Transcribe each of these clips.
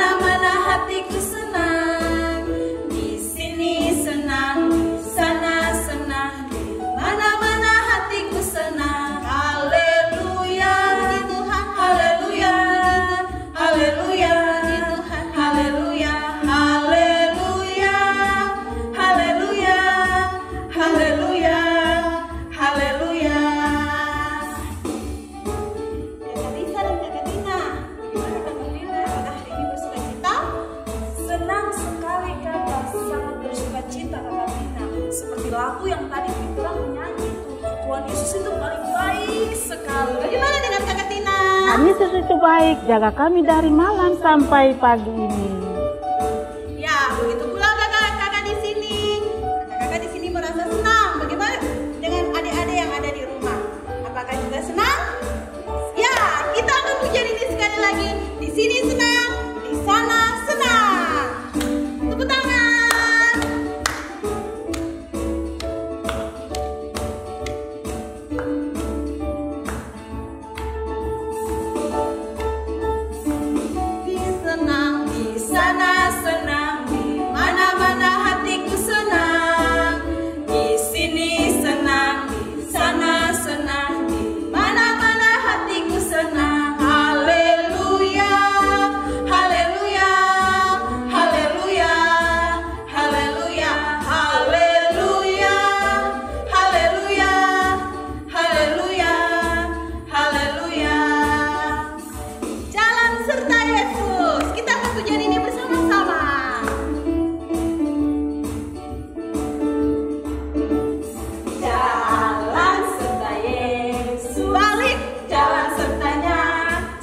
mana-mana hatiku senang. Di sini senang, di sana senang, di mana-mana hatiku senang. Haleluya, Tuhan, haleluya, haleluya, Tuhan, haleluya, haleluya, haleluya, haleluya, haleluya. Kakak Lisa dan Kakak Tina, gimana Kakak Tina? Apakah hari ini bersuka cita? Senang sekali kakak, sangat bersuka cita kakak Tina. Seperti lagu yang tadi kita menyanyi itu, Tuhan Yesus itu paling baik sekali. Bagaimana dengan Kakak Tina? Tuhan Yesus itu baik, jaga kami dari malam sampai pagi ini. Ya, begitu pula kakak-kakak di sini. Kakak-kakak di sini merasa senang. Bagaimana dengan adik-adik yang ada di rumah? Apakah juga senang? Ya, kita akan pujian ini sekali lagi. Di sini senang, di sana senang. Tepuk tangan. Di senang, di sana senang, di mana-mana hatiku senang. Di sini senang, di sana senang, di mana-mana hatiku senang. Haleluya, haleluya, haleluya, haleluya, haleluya, haleluya, haleluya, haleluya. Jalan serta Yesus. Kita akan pujian ini bersama-sama. Jalan serta Yesus. Balik jalan sertanya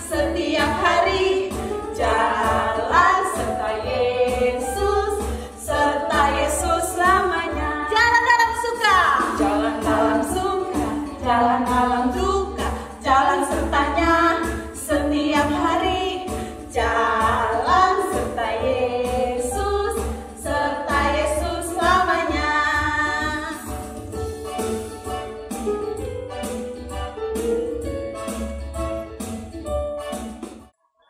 setiap hari. Jalan serta Yesus, serta Yesus selamanya. Jalan dalam suka, jalan dalam suka, jalan dalam duka, jalan sertanya setiap hari. Jalan serta Yesus, serta Yesus selamanya.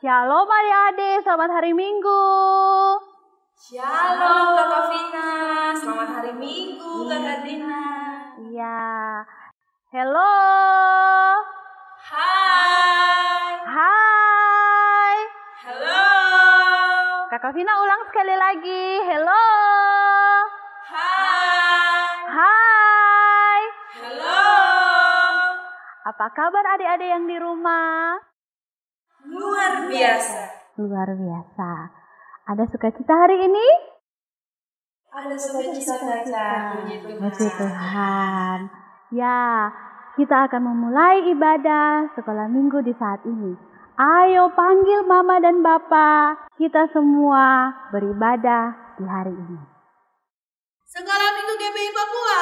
Shalom adik-adik, selamat hari Minggu. Shalom kakak Vina, selamat hari Minggu kakak Tina. Iya. Hello. Hai, Hai. halo, Kakak Vina ulang sekali lagi. Hello. hai, Hai. halo. Apa kabar adik-adik yang di rumah? Luar biasa. Luar biasa. Ada sukacita hari ini? Ada sukacita kakak, Puji Tuhan. Ya, kita akan memulai ibadah sekolah minggu di saat ini. Ayo panggil mama dan bapa. Kita semua beribadah di hari ini. Sekolah Minggu GBI Papua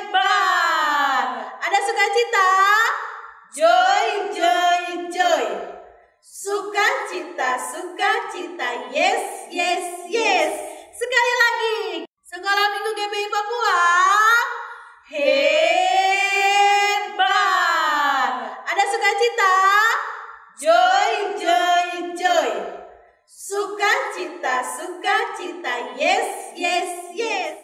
hebat. Ada sukacita, joy, joy, joy. Sukacita, sukacita, yes, yes, yes. Sekali lagi, Sekolah Minggu GBI Papua hebat. Ada sukacita, joy, joy, joy. Sukacita, sukacita, yes, yes, yes.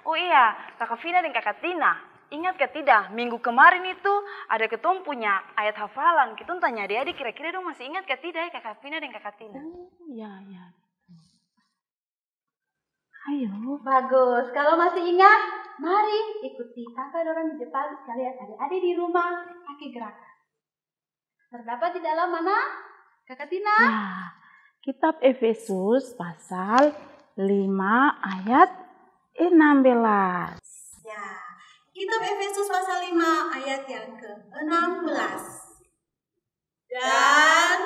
Oh iya, kakak Vina dan kakak Tina, ingat ke tidak? Minggu kemarin itu ada ketum punya ayat hafalan. Kita tanya adik-adik kira-kira dong masih ingat ke tidak ya kakak Vina dan kakak Tina? Ya. Ayo. Bagus, kalau masih ingat, mari ikuti kakak dorong di depan sekalian adik-adik di rumah pakai gerakan. Terdapat di dalam mana? Kakak Tina? Ya. Kitab Efesus pasal 5 ayat 16. Ya, kitab Efesus pasal 5 ayat yang ke-16. Dan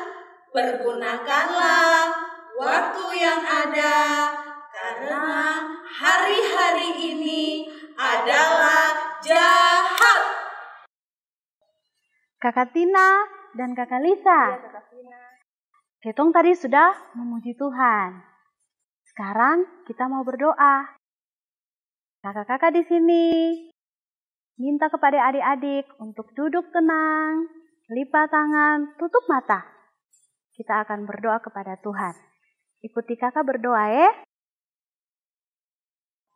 pergunakanlah waktu yang ada, karena hari-hari ini adalah jahat. Kakak Tina dan Kakak Lisa. Ketong tadi sudah memuji Tuhan. Sekarang kita mau berdoa. Kakak-kakak di sini minta kepada adik-adik untuk duduk tenang, lipat tangan, tutup mata. kita akan berdoa kepada Tuhan. Ikuti kakak berdoa ya.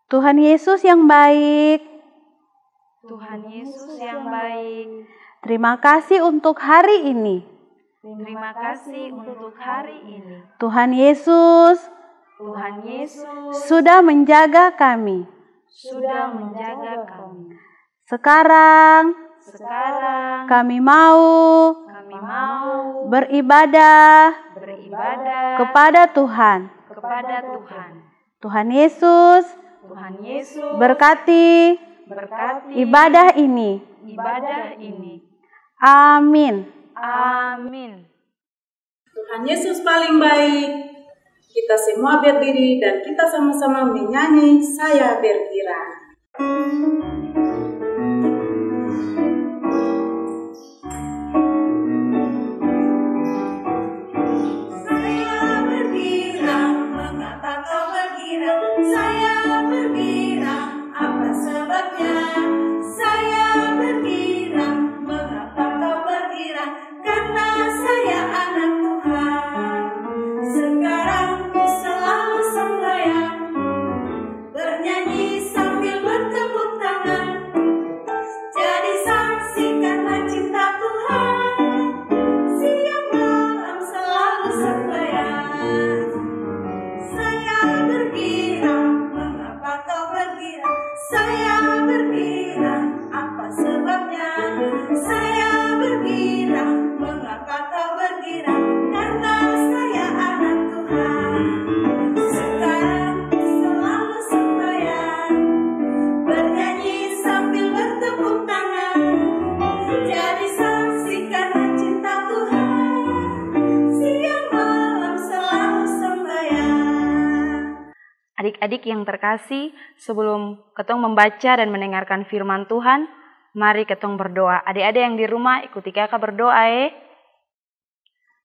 Tuhan Yesus yang baik, Tuhan Yesus yang baik, terima kasih untuk hari ini. terima kasih untuk hari ini. Tuhan Yesus Tuhan Yesus sudah menjaga kami. sudah menjaga kami. Sekarang Sekarang kami mau kami mau beribadah kepada Tuhan. kepada Tuhan. Tuhan Yesus Tuhan Yesus berkati ibadah ini. ibadah ini. Amin. Amin. Tuhan Yesus paling baik. Kita semua berdiri dan kita sama-sama menyanyi Saya Berkira. Saya bergirang, mengapa kau bergirang? Saya bergirang, apa sebabnya? Saya bergirang, mengapa kau bergirang? Karena saya anak Tuhan. Sekarang ku selalu sembahyang, bernyanyi sambil bertepuk tangan, jadi saksi karena cinta Tuhan. Siang malam selalu sembahyang. Saya bergirang, mengapa kau bergirang? Saya bergirang, apa sebabnya? Saya bergirang, mengapa kau bergirang? Karena saya anak Tuhan. Sekarang selalu sembahyang, bernyanyi sambil bertepuk tangan, jadi saksi karena cinta Tuhan. Siang malam selalu sembahyang. Adik-adik yang terkasih, sebelum ketong membaca dan mendengarkan firman Tuhan, mari ketong berdoa. Adik-adik yang di rumah, ikuti kakak berdoa ya.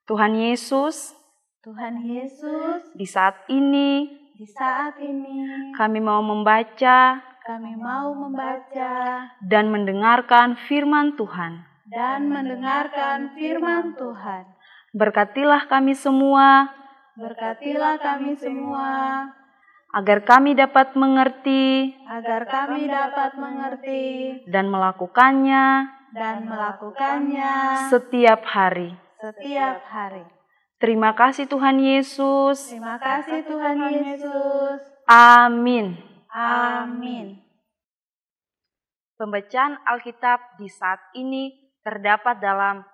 Tuhan Yesus, Tuhan Yesus, di saat ini di saat ini kami mau membaca kami mau membaca dan mendengarkan firman Tuhan. dan mendengarkan firman Tuhan. Berkatilah kami semua, Berkatilah kami semua, agar kami dapat mengerti agar kami dapat mengerti dan melakukannya dan melakukannya setiap hari. setiap hari. Terima kasih Tuhan Yesus. Terima kasih Tuhan Yesus. Amin. Amin. Pembacaan Alkitab di saat ini terdapat dalam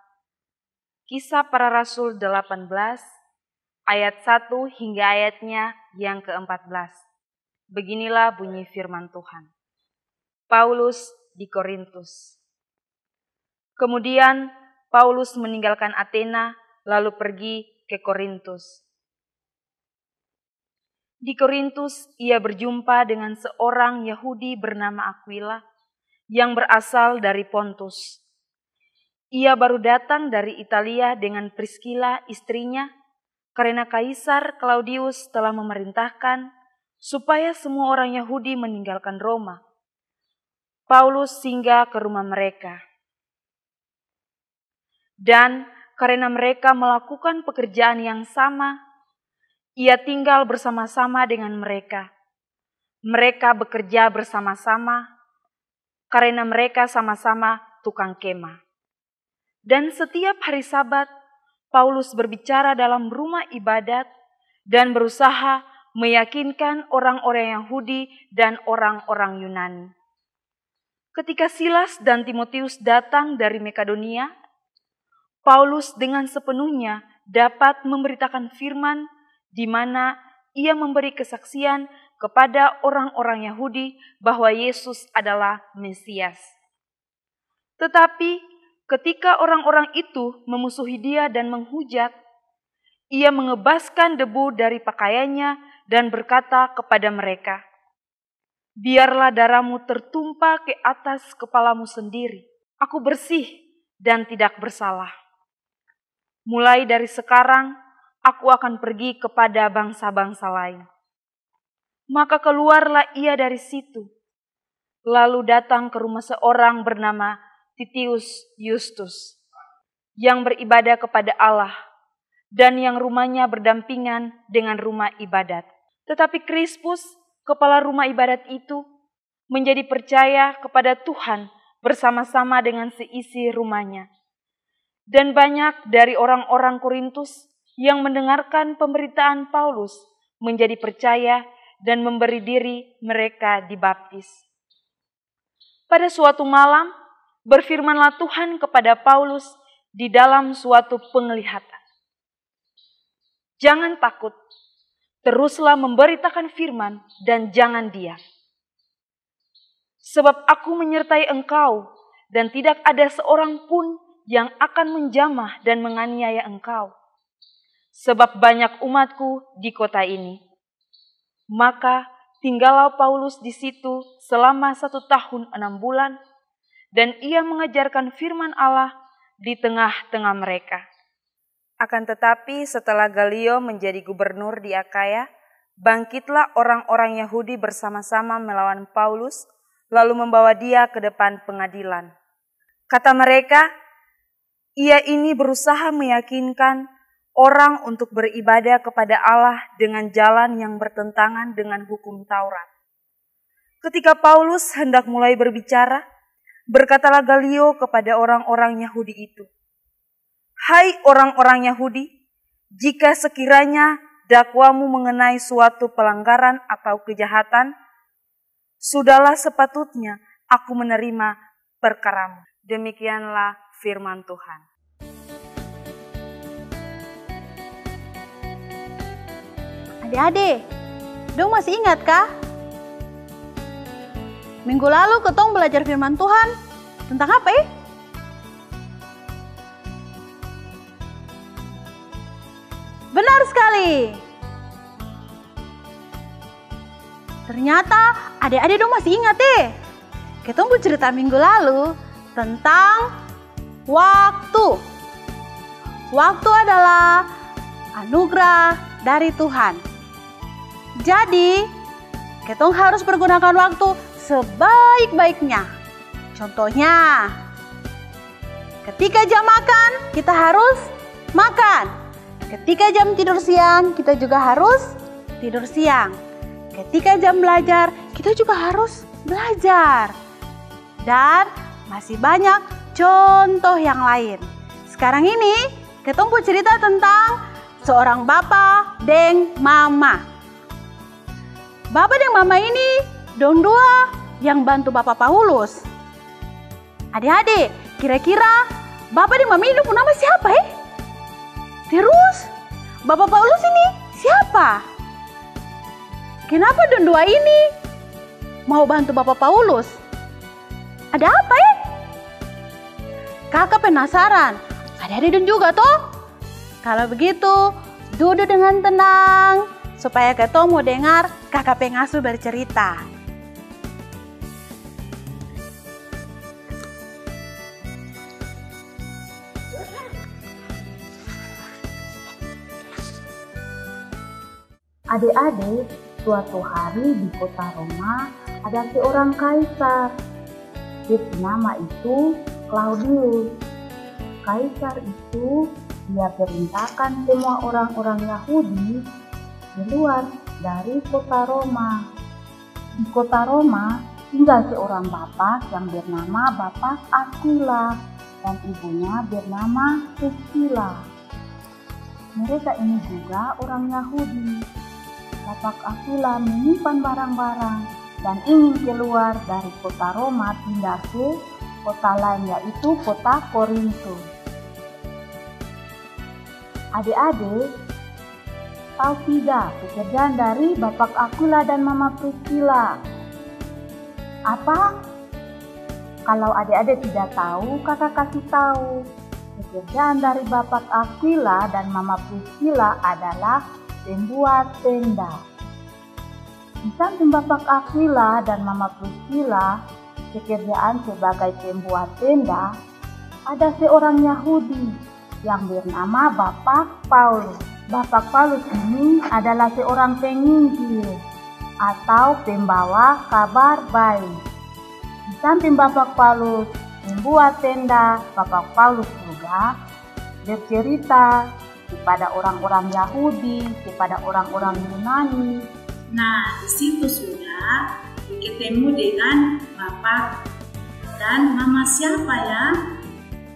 Kisah Para Rasul 18 ayat 1 hingga ayatnya yang ke-14. Beginilah bunyi firman Tuhan. Paulus di Korintus. Kemudian Paulus meninggalkan Athena lalu pergi ke Korintus. Di Korintus ia berjumpa dengan seorang Yahudi bernama Aquila yang berasal dari Pontus. Ia baru datang dari Italia dengan Priscilla istrinya karena Kaisar Claudius telah memerintahkan supaya semua orang Yahudi meninggalkan Roma. Paulus singgah ke rumah mereka. Dan karena mereka melakukan pekerjaan yang sama, ia tinggal bersama-sama dengan mereka. Mereka bekerja bersama-sama karena mereka sama-sama tukang kemah. Dan setiap hari Sabat, Paulus berbicara dalam rumah ibadat dan berusaha meyakinkan orang-orang Yahudi dan orang-orang Yunani. Ketika Silas dan Timotius datang dari Makedonia, Paulus dengan sepenuhnya dapat memberitakan firman di mana ia memberi kesaksian kepada orang-orang Yahudi bahwa Yesus adalah Mesias. Tetapi ketika orang-orang itu memusuhi dia dan menghujat, ia mengebaskan debu dari pakaiannya dan berkata kepada mereka, "Biarlah darahmu tertumpah ke atas kepalamu sendiri. Aku bersih dan tidak bersalah. Mulai dari sekarang, aku akan pergi kepada bangsa-bangsa lain." Maka keluarlah ia dari situ, lalu datang ke rumah seorang bernama Titius Justus, yang beribadah kepada Allah, dan yang rumahnya berdampingan dengan rumah ibadat. Tetapi Krispus, kepala rumah ibadat itu, menjadi percaya kepada Tuhan bersama-sama dengan seisi rumahnya. Dan banyak dari orang-orang Korintus yang mendengarkan pemberitaan Paulus menjadi percaya dan memberi diri mereka dibaptis. Pada suatu malam, berfirmanlah Tuhan kepada Paulus di dalam suatu penglihatan. Jangan takut, teruslah memberitakan firman dan jangan diam. Sebab aku menyertai engkau dan tidak ada seorang pun yang akan menjamah dan menganiaya engkau. Sebab banyak umatku di kota ini. Maka tinggallah Paulus di situ selama 1 tahun 6 bulan dan ia mengajarkan firman Allah di tengah-tengah mereka. Akan tetapi setelah Galio menjadi gubernur di Akaya, bangkitlah orang-orang Yahudi bersama-sama melawan Paulus, lalu membawa dia ke depan pengadilan. Kata mereka, ia ini berusaha meyakinkan orang untuk beribadah kepada Allah dengan jalan yang bertentangan dengan hukum Taurat. Ketika Paulus hendak mulai berbicara, berkatalah Galio kepada orang-orang Yahudi itu, "Hai orang-orang Yahudi, jika sekiranya dakwamu mengenai suatu pelanggaran atau kejahatan, sudahlah sepatutnya aku menerima perkaramu." Demikianlah firman Tuhan. Adik-adik, dong masih ingat kah? Minggu lalu ketong belajar firman Tuhan tentang apa ya? Benar sekali. Ternyata adik-adik dong masih ingat deh. Ketong bercerita minggu lalu tentang waktu. Waktu adalah anugerah dari Tuhan. Jadi, ketong harus pergunakan waktu sebaik-baiknya. Contohnya, ketika jam makan, kita harus makan. Ketika jam tidur siang, kita juga harus tidur siang. Ketika jam belajar, kita juga harus belajar. Dan masih banyak contoh yang lain. Sekarang ini, ketong mau cerita tentang seorang bapak dan mama. Bapak dan mama ini dong dua yang bantu Bapak Paulus. Adik-adik, kira-kira Bapak dan mama ini nama siapa ya? Terus, Bapak Paulus ini siapa? Kenapa dong dua ini mau bantu Bapak Paulus? Ada apa ya? Kakak penasaran. Adik-adik dong juga toh? Kalau begitu, duduk dengan tenang supaya ketong mau dengar kakak pengasuh bercerita. Adik-adik, suatu hari di kota Roma ada seorang kaisar. Nama itu Claudius. Kaisar itu dia perintahkan semua orang-orang Yahudi keluar dari kota Roma. Di kota Roma tinggal seorang bapak yang bernama Bapak Aquila dan ibunya bernama Priscilla. Mereka ini juga orang Yahudi. Bapak Aquila menyimpan barang-barang dan ingin keluar dari kota Roma pindah ke kota lain, yaitu kota Korintus. Adik-adik, tahu tidak pekerjaan dari Bapak Aquila dan Mama Priscilla? Apa? Kalau adik-adik tidak tahu, kakak kasih tahu. Pekerjaan dari Bapak Aquila dan Mama Priscilla adalah membuat tenda. Di samping Bapak Aquila dan Mama Priscilla pekerjaan sebagai pembuat tenda, ada seorang Yahudi yang bernama Bapak Paulus. Bapak Paulus ini adalah seorang penginjil atau pembawa kabar baik. Di samping Bapak Paulus membuat tenda, Bapak Paulus juga bercerita kepada orang-orang Yahudi, kepada orang-orang Yunani. Nah, di situ sudah ketemu dengan Bapak dan Mama siapa ya?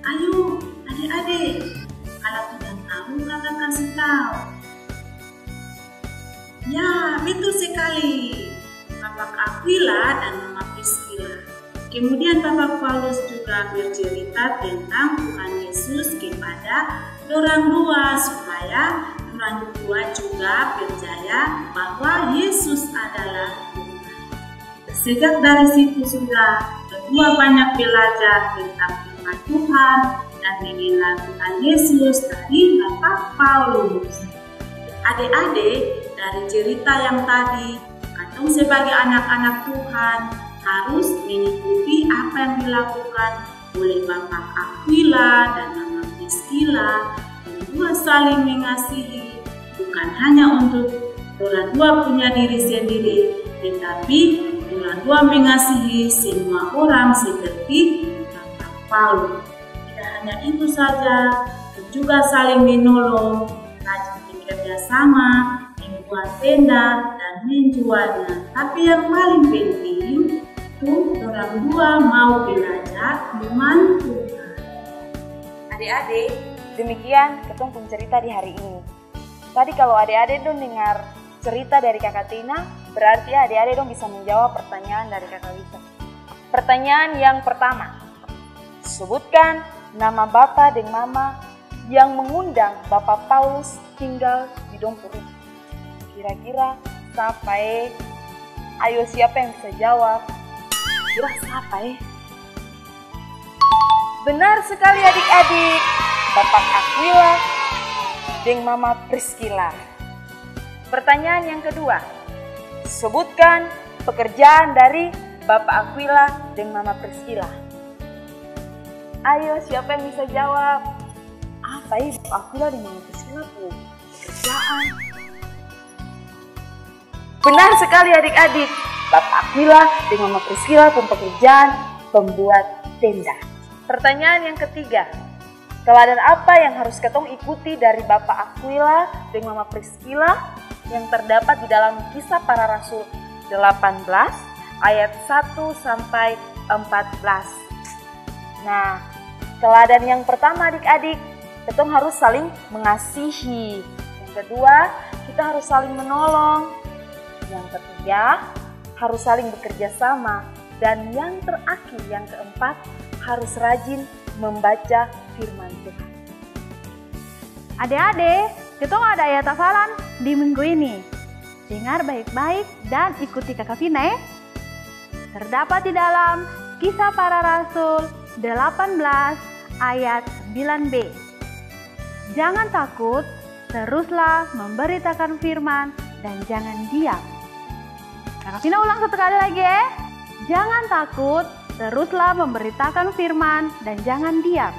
Ayo adik-adik, kalau tidak tahu kakak kasih tahu. Ya, betul sekali. Bapak Aquila dan Mama Priscilla. Kemudian Bapak Paulus juga bercerita tentang Tuhan Yesus kepada orang dua supaya orang dua juga percaya bahwa Yesus adalah Tuhan. Sejak dari situ sudah kedua banyak belajar tentang firman Tuhan dan mengenal Tuhan Yesus dari Bapak Paulus. Adik-adik, dari cerita yang tadi, katong sebagai anak-anak Tuhan harus mengikuti apa yang dilakukan oleh Bapak Aquila dan Mama Priscilla. Dua saling mengasihi, bukan hanya untuk orang dua punya diri sendiri, tetapi orang dua mengasihi semua orang seperti Bapak Paulus. Tidak hanya itu saja, juga saling menolong, rajin bekerja sama, membuat tenda dan menjualnya. Tapi yang paling penting itu orang dua mau belajar firman Tuhan. Adik-adik, demikian ketong cerita di hari ini. Tadi kalau adik-adik dong dengar cerita dari Kakak Tina, berarti adik-adik dong bisa menjawab pertanyaan dari Kakak Lisa. Pertanyaan yang pertama, sebutkan nama Bapak dan Mama yang mengundang Bapak Paulus tinggal di dong Purut. Kira-kira siapa Ayo siapa yang bisa jawab? Kira siapa Benar sekali adik-adik, Bapak Aquila dan Mama Priscilla. Pertanyaan yang kedua, sebutkan pekerjaan dari Bapak Aquila dan Mama Priscilla. Ayo siapa yang bisa jawab? Apa Bapak Aquila dan Mama Priscilla pekerjaan? Benar sekali adik-adik, Bapak Aquila dan Mama Priscilla pekerjaan pembuat tenda. Pertanyaan yang ketiga, teladan apa yang harus ketong ikuti dari Bapak Aquila dan Mama Priscilla yang terdapat di dalam Kisah Para Rasul 18 ayat 1 sampai 14. Nah, teladan yang pertama adik-adik, ketong harus saling mengasihi. Yang kedua, kita harus saling menolong. Yang ketiga, harus saling bekerja sama. Dan yang terakhir, yang keempat, harus rajin membaca firman Tuhan. Adik-adik, kita ada ayat hafalan di minggu ini. Dengar baik-baik dan ikuti Kakak Vina ya. Terdapat di dalam Kisah Para Rasul 18 ayat 9b. Jangan takut, teruslah memberitakan firman dan jangan diam. Kakak Vina ulang satu kali lagi ya. Jangan takut, teruslah memberitakan firman dan jangan diam.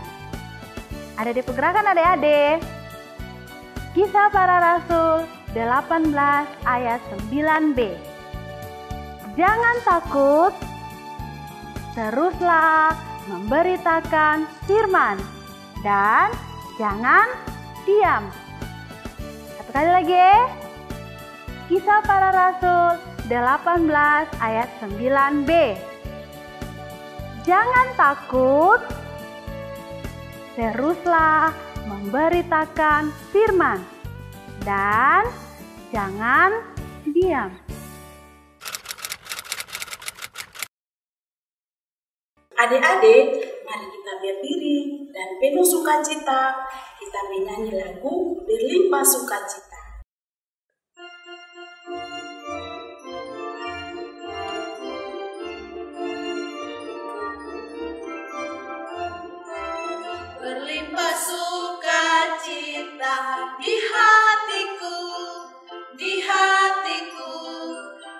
Ada di pergerakan adik-adik. Kisah Para Rasul 18 ayat 9b. Jangan takut, teruslah memberitakan firman dan jangan diam. Satu kali lagi ya. Kisah Para Rasul 18 ayat 9b. Jangan takut, teruslah memberitakan firman dan jangan diam. Adik-adik, mari kita berdiri dan penuh sukacita kita menyanyi lagu Berlimpah Sukacita. Berlimpah sukacita di hatiku, di hatiku,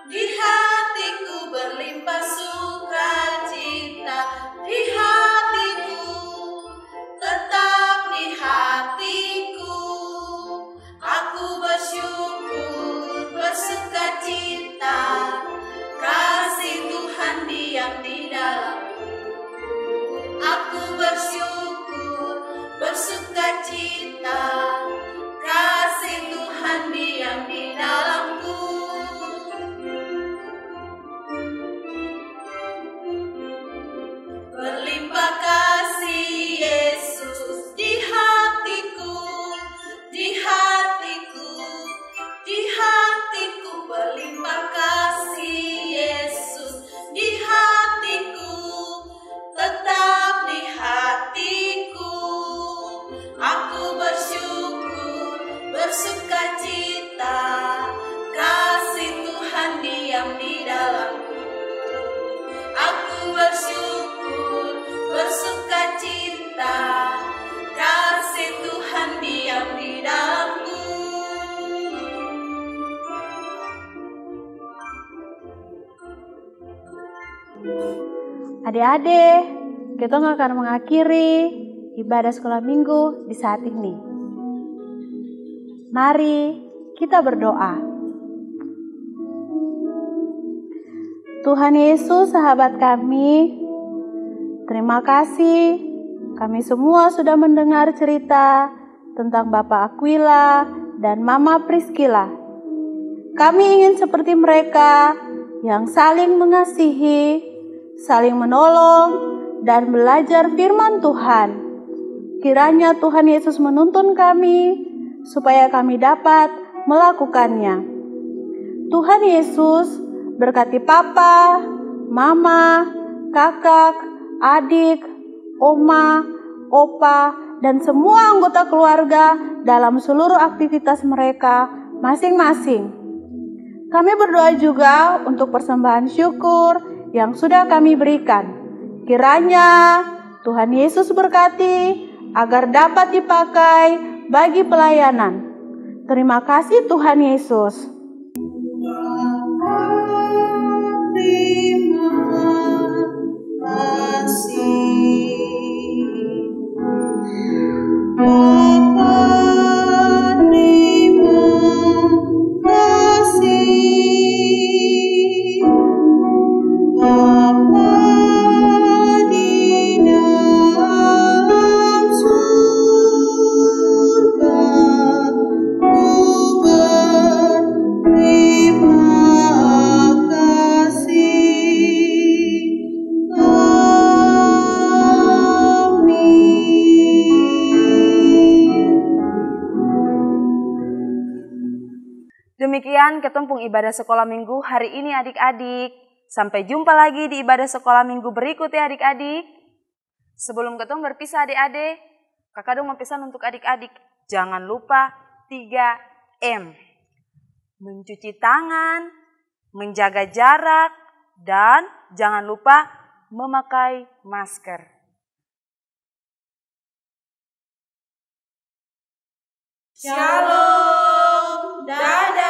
di hatiku. Berlimpah sukacita di hatiku, tetap di hatiku. Aku bersyukur, bersukacita, kasih Tuhan diam di dalamku. Aku bersyukur, bersukacita, bersyukur, bersukacita, kasih Tuhan diam di dalamku. Adik-adik, kita akan mengakhiri ibadah sekolah minggu di saat ini. Mari kita berdoa. Tuhan Yesus, sahabat kami, terima kasih kami semua sudah mendengar cerita tentang Bapak Aquila dan Mama Priscilla. Kami ingin seperti mereka yang saling mengasihi, saling menolong, dan belajar firman Tuhan. Kiranya Tuhan Yesus menuntun kami supaya kami dapat melakukannya. Tuhan Yesus berkati papa, mama, kakak, adik, oma, opa, dan semua anggota keluarga dalam seluruh aktivitas mereka masing-masing. Kami berdoa juga untuk persembahan syukur yang sudah kami berikan. Kiranya Tuhan Yesus berkati agar dapat dipakai bagi pelayanan. Terima kasih Tuhan Yesus. Demikian ketumpung ibadah sekolah minggu hari ini adik-adik. Sampai jumpa lagi di ibadah sekolah minggu berikut ya adik-adik. Sebelum ketemu berpisah adik-adik, kakak dong mau pesan untuk adik-adik. Jangan lupa 3M. Mencuci tangan, menjaga jarak, dan jangan lupa memakai masker. Shalom, dadah.